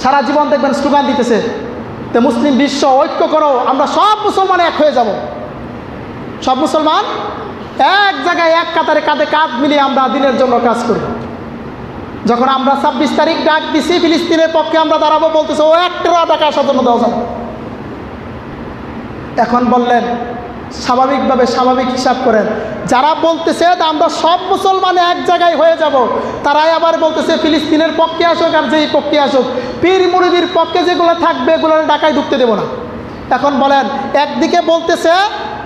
সারা জীবন দেখবেন স্লোগান দিতেছে যে মুসলিম বিশ্ব ঐক্য করো, আমরা সব মুসলমান এক হয়ে যাব, সব মুসলমান এক জায়গায় এক কাতারে কাঁধে কাঁধ মিলিয়ে আমরা দিনের জন্য কাজ করব। যখন আমরা 26 তারিখ ডাক দিছি ফিলিস্তিনের পক্ষে আমরা দাঁড়াবো, বলতেছে ও 1 টাকা আসার জন্য দেওয়া যাবে। এখন বললেন স্বাভাবিকভাবে স্বাভাবিক হিসাব করেন, যারা বলতেছে আমরা সব মুসলমান এক জায়গায় হয়ে যাব, তারাই আবার বলতেছে ফিলিস্তিনের পক্ষে আসুক আর যেই পক্ষে আসুক, পীর মুরিদির পক্ষে যেগুলো থাকবে এগুলো ঢাকায় ঢুকতে দেব না। এখন বলেন, একদিকে বলতেছে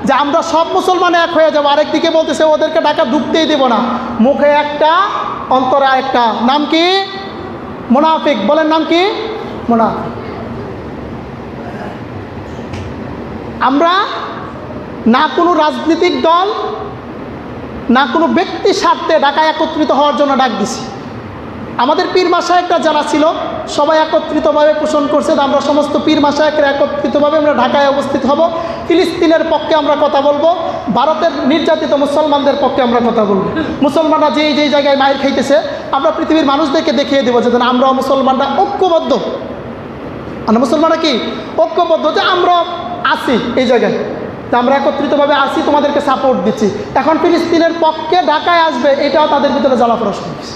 যে আমরা সব মুসলমান এক হয়ে যাব, আরেকদিকে বলতেছে ওদেরকে ঢাকা ঢুকতেই দেব না। মুখে একটা অন্তরে একটা, নাম কি? মুনাফিক। বলেন নাম কি? মুনাফিক। আমরা না কোনো রাজনৈতিক দল না কোনো ব্যক্তি স্বার্থে ঢাকায় একত্রিত হওয়ার জন্য ডাক দিছি। আমাদের পীর মাশায়েখরা যারা ছিল সবাই একত্রিতভাবে পোষণ করছে, আমরা সমস্ত পীর মাশায়েখরা একত্রিতভাবে আমরা ঢাকায় অবস্থিত হব, ফিলিস্তিনের পক্ষে আমরা কথা বলবো, ভারতের নির্যাতিত মুসলমানদের পক্ষে আমরা কথা বলবো। মুসলমানরা যেই জায়গায় মায়ের খাইতেছে আমরা পৃথিবীর মানুষদেরকে দেখিয়ে দেবো যে আমরাও মুসলমানরা ঐক্যবদ্ধ। আমরা মুসলমানরা কি ঐক্যবদ্ধ, যে আমরা আছি এই জায়গায়, তা আমরা একত্রিতভাবে আসি, তোমাদেরকে সাপোর্ট দিচ্ছি। এখন ফিলিস্তিনের পক্ষে ঢাকায় আসবে, এটাও তাদের ভিতরে জ্বালা পোড়া শুরু হয়েছে।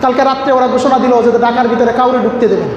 কালকে রাত্রে ওরা ঘোষণা দিল যে ঢাকার ভিতরে কাউরে ঢুকতে দেবে না।